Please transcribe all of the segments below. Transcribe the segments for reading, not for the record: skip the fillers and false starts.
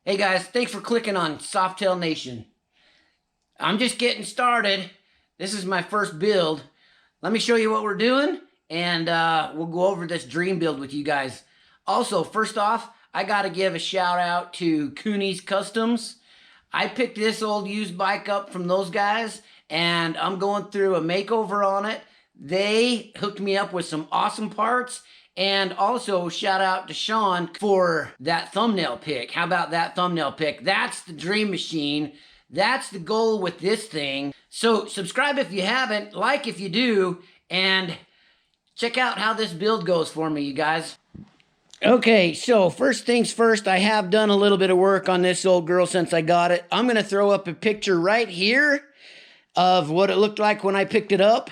Hey guys, thanks for clicking on Softail Nation. I'm just getting started. This is my first build. Let me show you what we're doing, and we'll go over this dream build with you guys. Also, first off, I got to give a shout out to Cooney's Customs. I picked this old used bike up from those guys, and I'm going through a makeover on it. They hooked me up with some awesome parts. And also, shout out to Sean for that thumbnail pick. How about that thumbnail pick? That's the dream machine. That's the goal with this thing. So subscribe if you haven't, like if you do, and check out how this build goes for me, you guys. Okay, so first things first, I have done a little bit of work on this old girl since I got it. I'm going to throw up a picture right here of what it looked like when I picked it up.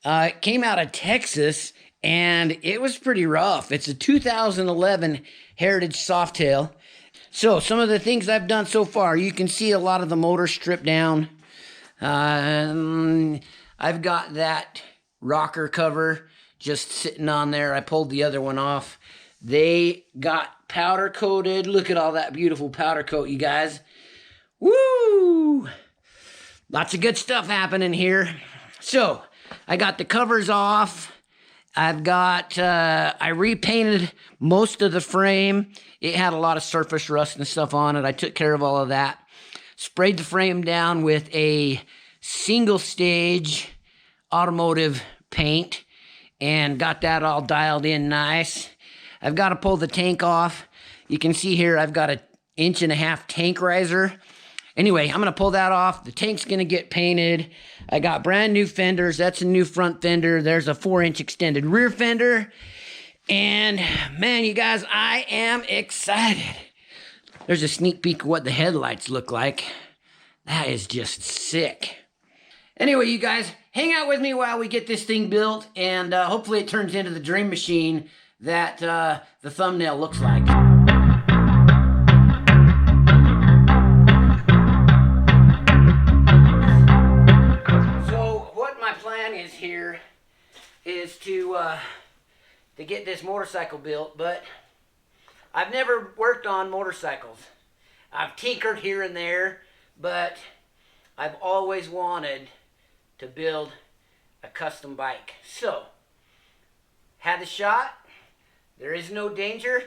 It came out of Texas, and it was pretty rough. It's a 2011 Heritage Softail. So some of the things I've done so far, you can see a lot of the motor stripped down. I've got that rocker cover just sitting on there. I pulled the other one off. They got powder coated. Look at all that beautiful powder coat, you guys. Woo! Lots of good stuff happening here. So I got the covers off. I repainted most of the frame. It had a lot of surface rust and stuff on it. I took care of all of that. Sprayed the frame down with a single stage automotive paint and got that all dialed in nice. I've got to pull the tank off. You can see here I've got an 1.5 inch tank riser. Anyway, I'm going to pull that off. The tank's going to get painted. I got brand new fenders. That's a new front fender. There's a 4-inch extended rear fender. And man, you guys, I am excited. There's a sneak peek of what the headlights look like. That is just sick. Anyway, you guys, hang out with me while we get this thing built, and hopefully it turns into the dream machine that the thumbnail looks like. Here is to get this motorcycle built, but I've never worked on motorcycles. I've tinkered here and there, but I've always wanted to build a custom bike. So, had the shot. There is no danger,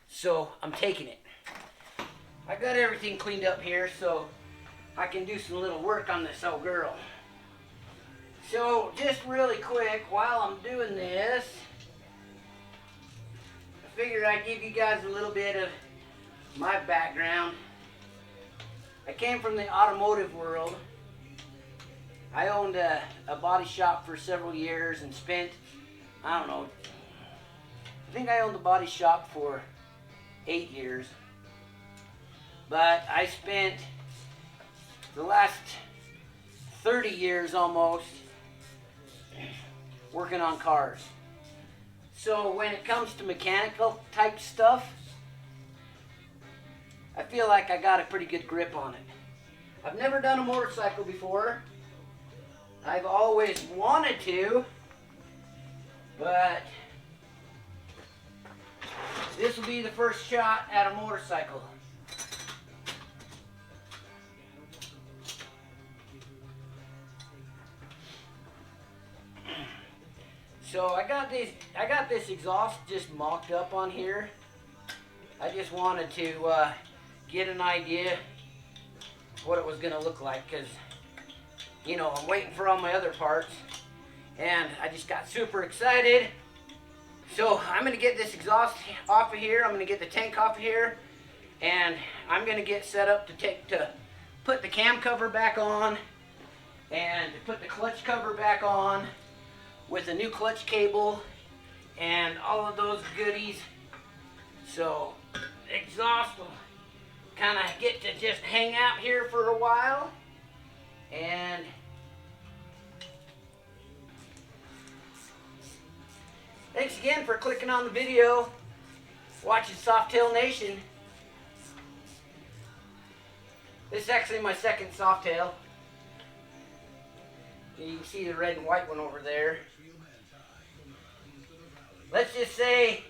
so I'm taking it. I got everything cleaned up here so I can do some little work on this old girl. So, just really quick, while I'm doing this, I figured I'd give you guys a little bit of my background. I came from the automotive world. I owned a body shop for several years and spent, I don't know, I think I owned the body shop for 8 years. But I spent the last 30 years almost working on cars. So when it comes to mechanical type stuff, I feel like I got a pretty good grip on it. I've never done a motorcycle before. I've always wanted to, but this will be the first shot at a motorcycle. So I got this exhaust just mocked up on here. I just wanted to get an idea what it was going to look like, because, you know, I'm waiting for all my other parts, and I just got super excited. So I'm going to get this exhaust off of here. I'm going to get the tank off of here, and I'm going to get set up to put the cam cover back on and put the clutch cover back on with a new clutch cable and all of those goodies. So exhaust will kind of get to just hang out here for a while. And thanks again for clicking on the video, watching Softail Nation. This is actually my second Softail. You can see the red and white one over there. Let's just say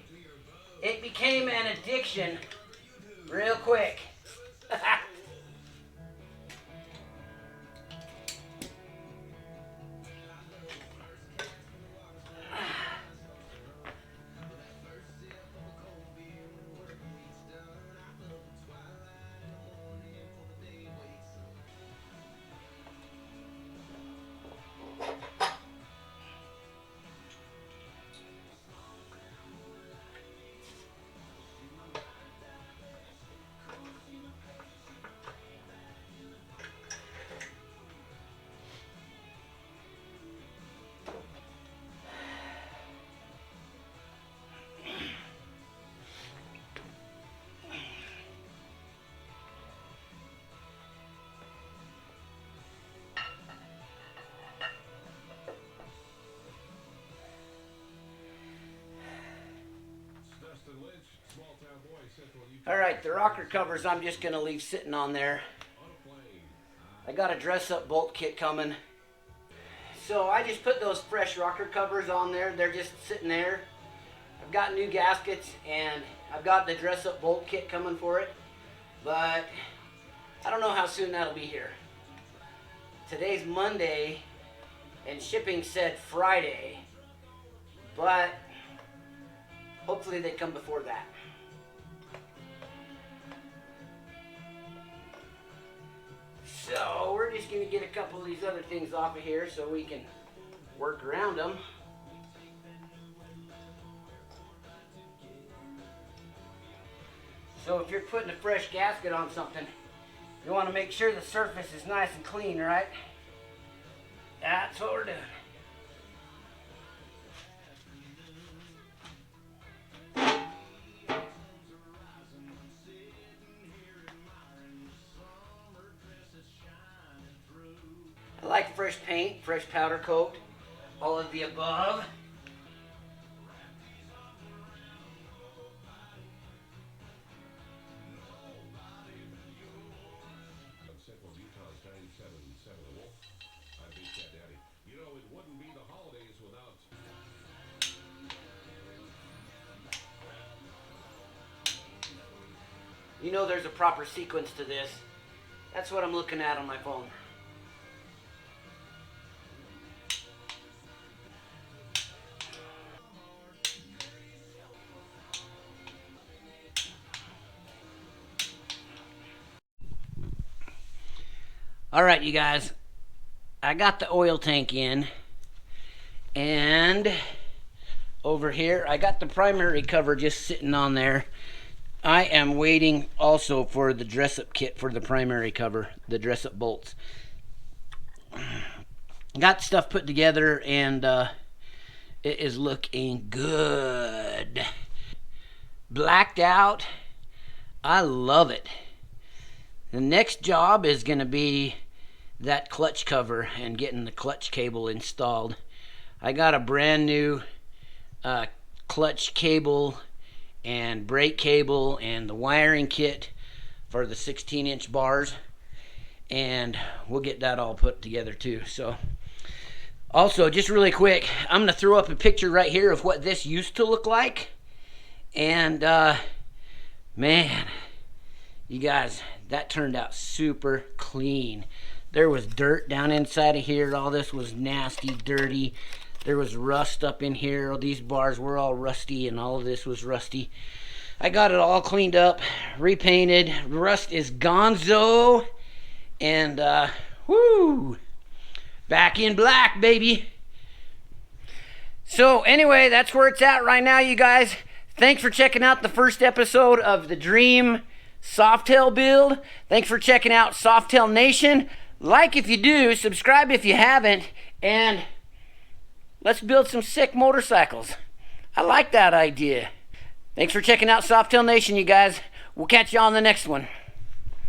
it became an addiction real quick. All right, the rocker covers I'm just going to leave sitting on there. I got a dress-up bolt kit coming. So I just put those fresh rocker covers on there. They're just sitting there. I've got new gaskets and I've got the dress-up bolt kit coming for it. But I don't know how soon that'll be here. Today's Monday and shipping said Friday. But hopefully they come before that. So we're just going to get a couple of these other things off of here so we can work around them. So if you're putting a fresh gasket on something, you want to make sure the surface is nice and clean, right? That's what we're doing. I like fresh paint, fresh powder coat, all of the above. You know there's a proper sequence to this. That's what I'm looking at on my phone. All right, you guys, I got the oil tank in, and over here I got the primary cover just sitting on there. I am waiting also for the dress-up kit for the primary cover, the dress-up bolts. Got stuff put together, and it is looking good. Blacked out. I love it. The next job is going to be that clutch cover and getting the clutch cable installed. I got a brand new clutch cable and brake cable and the wiring kit for the 16-inch bars, and we'll get that all put together too. So also, just really quick, I'm going to throw up a picture right here of what this used to look like. And man, you guys, that turned out super clean. There was dirt down inside of here. All this was nasty, dirty. There was rust up in here. These bars were all rusty, and all of this was rusty. I got it all cleaned up, repainted. Rust is gonzo. And, whoo, back in black, baby. So, anyway, that's where it's at right now, you guys. Thanks for checking out the first episode of the Dream Softail build. Thanks for checking out Softail Nation. Like if you do, subscribe if you haven't, and let's build some sick motorcycles. I like that idea. Thanks for checking out Softail Nation, you guys. We'll catch you on the next one.